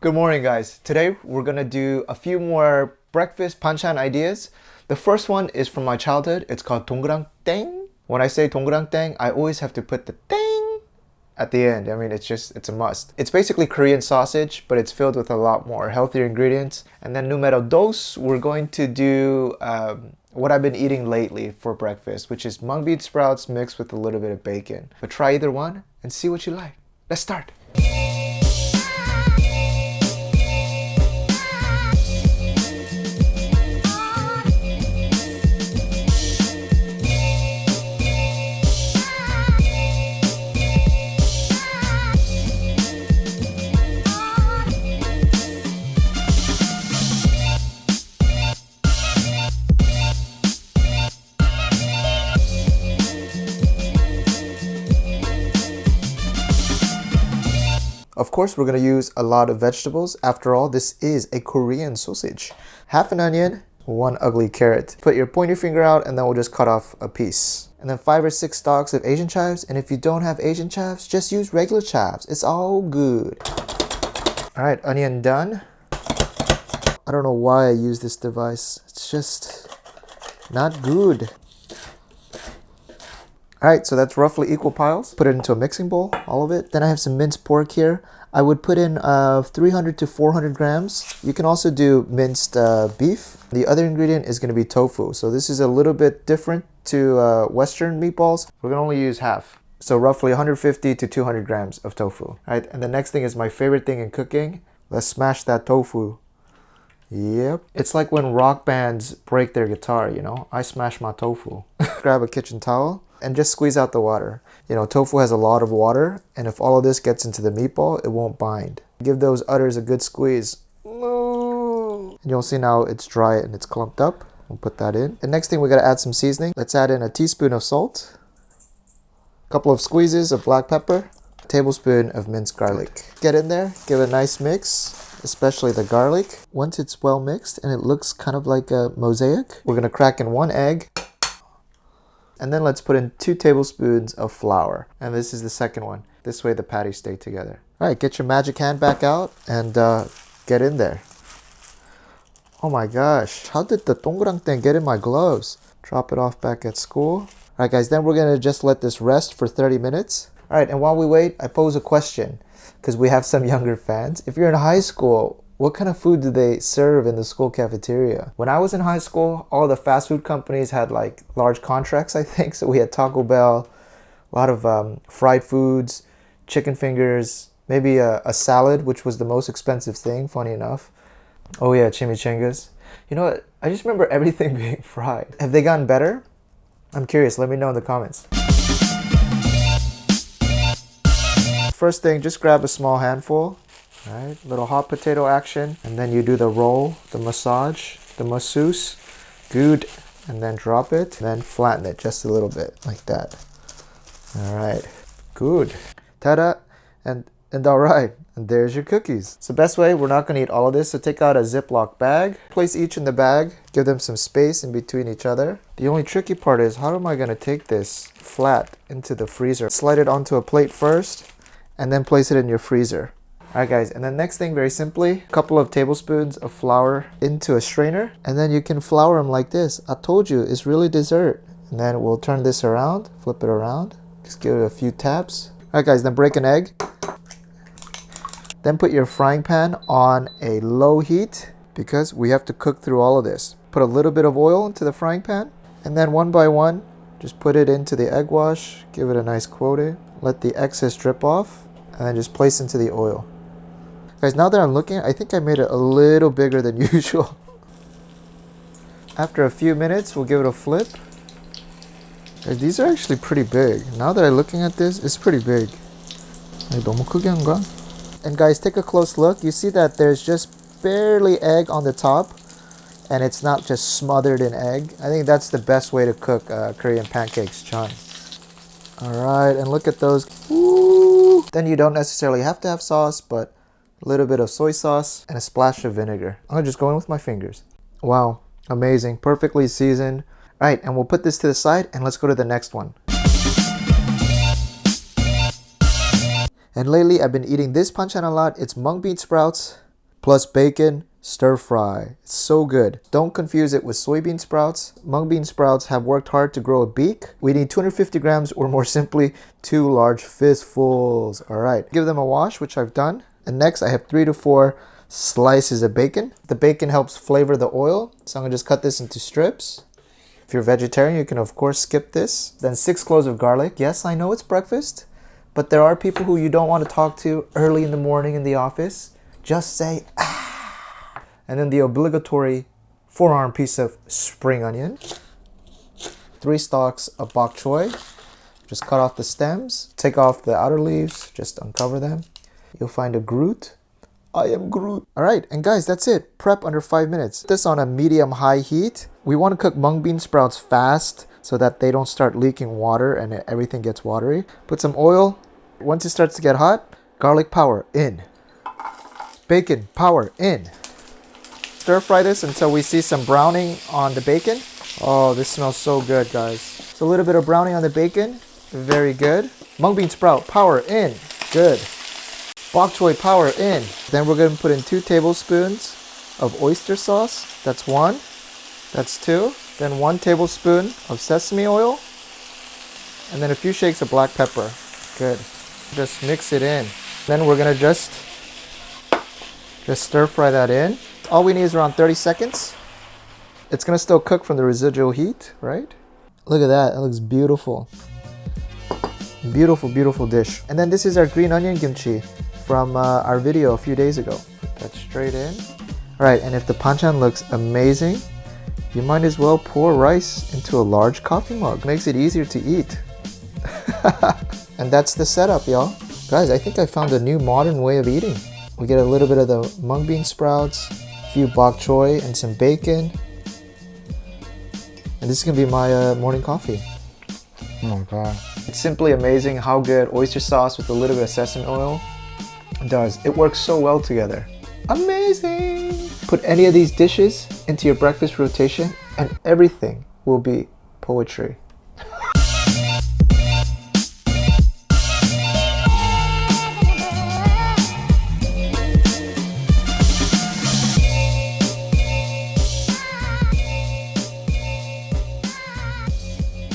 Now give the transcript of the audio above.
Good morning, guys. Today we're gonna do a few more breakfast banchan ideas. The first one is from my childhood. It's called 동그랑땡. When I say 동그랑땡, I always have to put the 땡 at the end. I mean, it's a must. It's basically Korean sausage, but it's filled with a lot more healthier ingredients. And then numero dos, we're going to do what I've been eating lately for breakfast, which is mungbean sprouts mixed with a little bit of bacon. But try either one and see what you like. Let's start. Of course, we're going to use a lot of vegetables. After all, this is a Korean sausage. Half an onion, one ugly carrot. Put your pointer finger out and then we'll just cut off a piece. And then 5 or 6 stalks of Asian chives. And if you don't have Asian chives, just use regular chives. It's all good. All right, onion done. I don't know why I use this device. It's just not good. Alright, so that's roughly equal piles. Put it into a mixing bowl, all of it. Then I have some minced pork here. I would put in 300 to 400 grams. You can also do minced beef. The other ingredient is going to be tofu. So this is a little bit different to Western meatballs. We're going to only use half. So roughly 150 to 200 grams of tofu. Alright, and the next thing is my favorite thing in cooking. Let's smash that tofu. Yep. It's like when rock bands break their guitar, you know? I smash my tofu. Grab a kitchen towel and just squeeze out the water. You know, tofu has a lot of water, and if all of this gets into the meatball, it won't bind. Give those udders a good squeeze. And you'll see now it's dry and it's clumped up. We'll put that in. The next thing, we gotta add some seasoning. Let's add in a teaspoon of salt, a couple of squeezes of black pepper, a tablespoon of minced garlic. Get in there, give it a nice mix, especially the garlic. Once it's well mixed and it looks kind of like a mosaic, we're gonna crack in 1 egg. And then let's put in 2 tablespoons of flour. And this is the second one. This way the patties stay together. All right, get your magic hand back out and get in there. Oh my gosh, how did the 동그랑땡 get in my gloves? Drop it off back at school. All right, guys, then we're gonna just let this rest for 30 minutes. All right, and while we wait, I pose a question because we have some younger fans. If you're in high school, what kind of food do they serve in the school cafeteria? When I was in high school, all the fast food companies had like large contracts, I think. So we had Taco Bell, a lot of fried foods, chicken fingers, maybe a salad, which was the most expensive thing, funny enough. Oh yeah, chimichangas. You know what? I just remember everything being fried. Have they gotten better? I'm curious. Let me know in the comments. First thing, just grab a small handful. All right, little hot potato action, and then you do the roll, the massage, the masseuse, good, and then drop it, and then flatten it just a little bit, like that. All right, good. Ta-da, and all right, and there's your cookies. So best way, we're not gonna eat all of this, so take out a Ziploc bag, place each in the bag, give them some space in between each other. The only tricky part is, how am I gonna take this flat into the freezer? Slide it onto a plate first, and then place it in your freezer. Alright guys, and then next thing, very simply, a couple of tablespoons of flour into a strainer, and then you can flour them like this. I told you, it's really dessert. And then we'll turn this around, flip it around, just give it a few taps. Alright guys, then break an egg. Then put your frying pan on a low heat, because we have to cook through all of this. Put a little bit of oil into the frying pan, and then one by one, just put it into the egg wash, give it a nice coating, let the excess drip off, and then just place into the oil. Guys, now that I'm looking, I think I made it a little bigger than usual. After a few minutes, we'll give it a flip. Guys, these are actually pretty big. Now that I'm looking at this, it's pretty big. 너무 크게 한가? And guys, take a close look. You see that there's just barely egg on the top, and it's not just smothered in egg. I think that's the best way to cook Korean pancakes, John. All right, and look at those. Ooh. Then you don't necessarily have to have sauce, but a little bit of soy sauce and a splash of vinegar. I'm just going with my fingers. Wow, amazing, perfectly seasoned. All right, and we'll put this to the side and let's go to the next one. And lately I've been eating this banchan a lot. It's mung bean sprouts plus bacon, stir fry. It's so good. Don't confuse it with soybean sprouts. Mung bean sprouts have worked hard to grow a beak. We need 250 grams, or more simply, 2 large fistfuls. All right, give them a wash, which I've done. And next I have 3 to 4 slices of bacon. The bacon helps flavor the oil, so I'm gonna just cut this into strips. If you're vegetarian, you can of course skip this. Then 6 cloves of garlic. Yes, I know it's breakfast, but there are people who you don't want to talk to early in the morning in the office. Just say, ah. And then the obligatory forearm piece of spring onion. 3 stalks of bok choy. Just cut off the stems. Take off the outer leaves. Just uncover them. You'll find a Groot. I am Groot. All right, and guys, that's it. Prep under 5 minutes. This on a medium-high heat. We want to cook mung bean sprouts fast so that they don't start leaking water and everything gets watery. Put some oil. Once it starts to get hot, garlic powder in. Bacon powder in. Stir fry this until we see some browning on the bacon. Oh, this smells so good, guys. So a little bit of browning on the bacon. Very good. Mung bean sprout powder in. Good. Bok choy powder in. Then we're going to put in 2 tablespoons of oyster sauce. That's 1. That's 2. Then 1 tablespoon of sesame oil. And then a few shakes of black pepper. Good. Just mix it in. Then we're going to just stir fry that in. All we need is around 30 seconds. It's going to still cook from the residual heat, right? Look at that. It looks beautiful. Beautiful, beautiful dish. And then this is our green onion kimchi from our video a few days ago. Put that straight in. All right, and if the banchan looks amazing, you might as well pour rice into a large coffee mug. Makes it easier to eat. And that's the setup, y'all. Guys, I think I found a new modern way of eating. We get a little bit of the mung bean sprouts, a few bok choy, and some bacon. And this is gonna be my morning coffee. Oh my god. It's simply amazing how good oyster sauce with a little bit of sesame oil does. It works so well together. Amazing! Put any of these dishes into your breakfast rotation and everything will be poetry.